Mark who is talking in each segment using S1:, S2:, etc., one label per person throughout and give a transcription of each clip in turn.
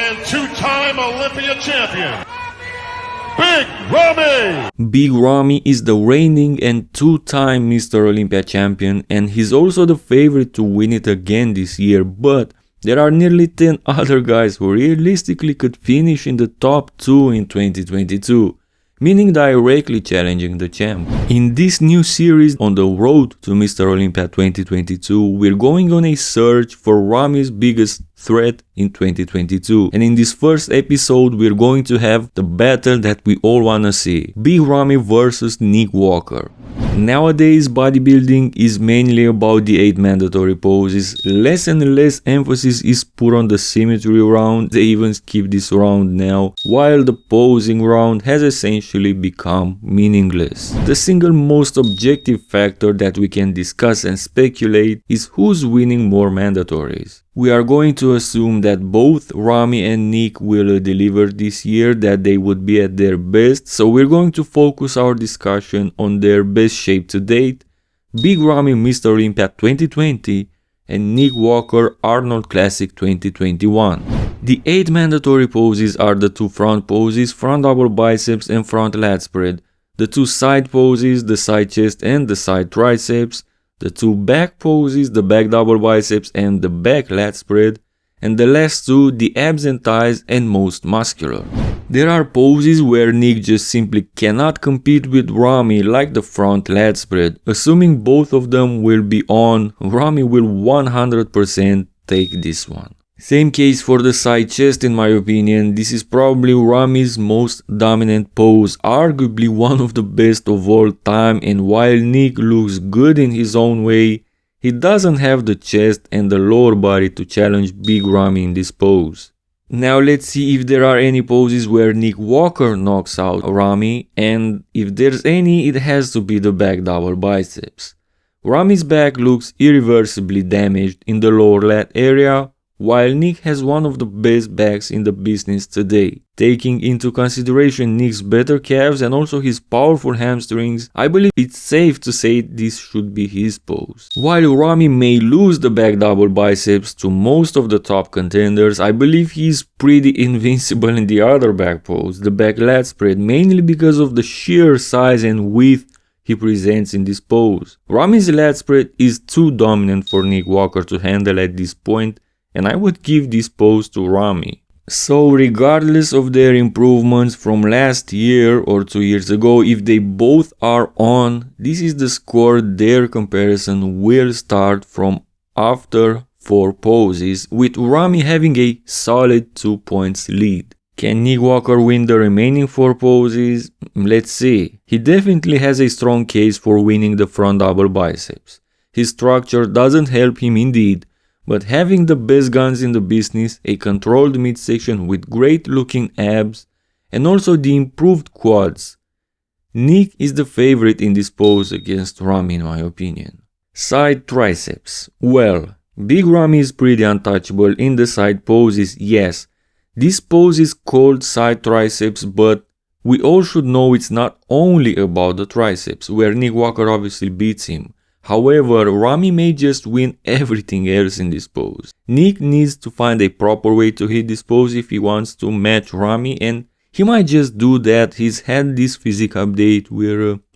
S1: and two-time Olympia champion, Big Ramy!
S2: Big Ramy is the reigning and two-time Mr. Olympia champion, and he's also the favorite to win it again this year, but there are nearly 10 other guys who realistically could finish in the top 2 in 2022, meaning directly challenging the champ. In this new series on the road to Mr. Olympia 2022, we're going on a search for Ramy's biggest threat in 2022, and in this first episode we're going to have the battle that we all wanna see: Big Ramy versus Nick Walker. Nowadays, bodybuilding is mainly about the 8 mandatory poses. Less and less emphasis is put on the symmetry round. They even skip this round now, while the posing round has essentially become meaningless. The single most objective factor that we can discuss and speculate is who's winning more mandatories. We are going to assume that both Ramy and Nick will deliver this year, that they would be at their best, so we're going to focus our discussion on their best shape to date: Big Ramy Mr. Olympia 2020 and Nick Walker Arnold Classic 2021. The 8 mandatory poses are the 2 front poses, front double biceps and front lat spread, the 2 side poses, the side chest and the side triceps, the 2 back poses, the back double biceps and the back lat spread, and the last 2, the abs and thighs and most muscular. There are poses where Nick just simply cannot compete with Ramy, like the front lat spread. Assuming both of them will be on, Ramy will 100% take this one. Same case for the side chest in my opinion. This is probably Ramy's most dominant pose, arguably one of the best of all time, and while Nick looks good in his own way, he doesn't have the chest and the lower body to challenge Big Ramy in this pose. Now let's see if there are any poses where Nick Walker knocks out Ramy, and if there's any, it has to be the back double biceps. Ramy's back looks irreversibly damaged in the lower lat area, while Nick has one of the best backs in the business today. Taking into consideration Nick's better calves and also his powerful hamstrings, I believe it's safe to say this should be his pose. While Ramy may lose the back double biceps to most of the top contenders, I believe he's pretty invincible in the other back pose, the back lat spread, mainly because of the sheer size and width he presents in this pose. Ramy's lat spread is too dominant for Nick Walker to handle at this point, and I would give this pose to Ramy. So regardless of their improvements from last year or 2 years ago, if they both are on, this is the score their comparison will start from after 4 poses, with Ramy having a solid 2 points lead. Can Nick Walker win the remaining 4 poses? Let's see. He definitely has a strong case for winning the front double biceps. His structure doesn't help him indeed, but having the best guns in the business, a controlled midsection with great looking abs, and also the improved quads, Nick is the favorite in this pose against Ramy in my opinion. Side triceps. Well, Big Ramy is pretty untouchable in the side poses, yes. This pose is called side triceps, but we all should know it's not only about the triceps, where Nick Walker obviously beats him. However, Ramy may just win everything else in this pose. Nick needs to find a proper way to hit this pose if he wants to match Ramy, and he might just do that. He's had this physique update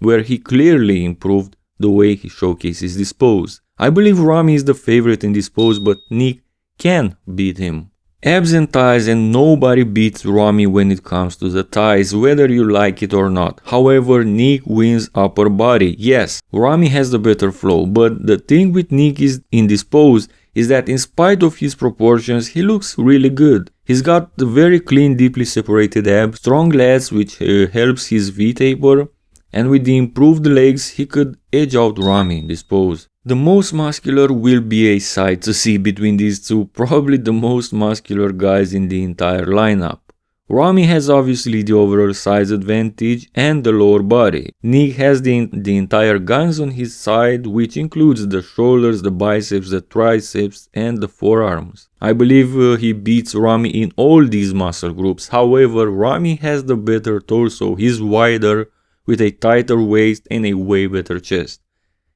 S2: where he clearly improved the way he showcases this pose. I believe Ramy is the favorite in this pose, but Nick can beat him. Abs and thighs, and nobody beats Ramy when it comes to the thighs, whether you like it or not. However, Nick wins upper body. Yes, Ramy has the better flow, but the thing with Nick is in this pose is that in spite of his proportions, he looks really good. He's got the very clean, deeply separated abs, strong lats which helps his V-taper, and with the improved legs, he could edge out Ramy in this pose. The most muscular will be a sight to see between these two, probably the most muscular guys in the entire lineup. Ramy has obviously the overall size advantage and the lower body. Nick has the entire guns on his side, which includes the shoulders, the biceps, the triceps and the forearms. I believe he beats Ramy in all these muscle groups. However, Ramy has the better torso, he's wider with a tighter waist and a way better chest.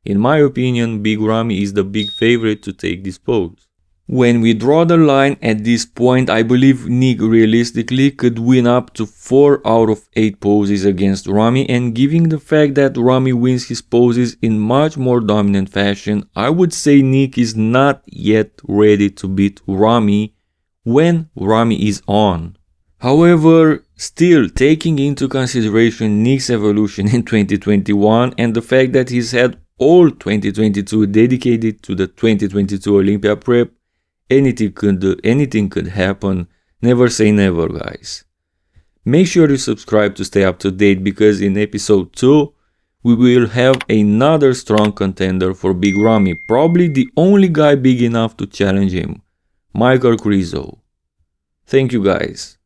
S2: In my opinion, Big Ramy is the big favorite to take this pose. When we draw the line at this point, I believe Nick realistically could win up to 4 out of 8 poses against Ramy, and given the fact that Ramy wins his poses in much more dominant fashion, I would say Nick is not yet ready to beat Ramy when Ramy is on. However, still taking into consideration Nick's evolution in 2021 and the fact that he's had all 2022 dedicated to the 2022 Olympia prep, anything could happen. Never say never, guys. Make sure you subscribe to stay up to date, because in episode 2 we will have another strong contender for Big Ramy, probably the only guy big enough to challenge him, Michael Krizo. Thank you, guys.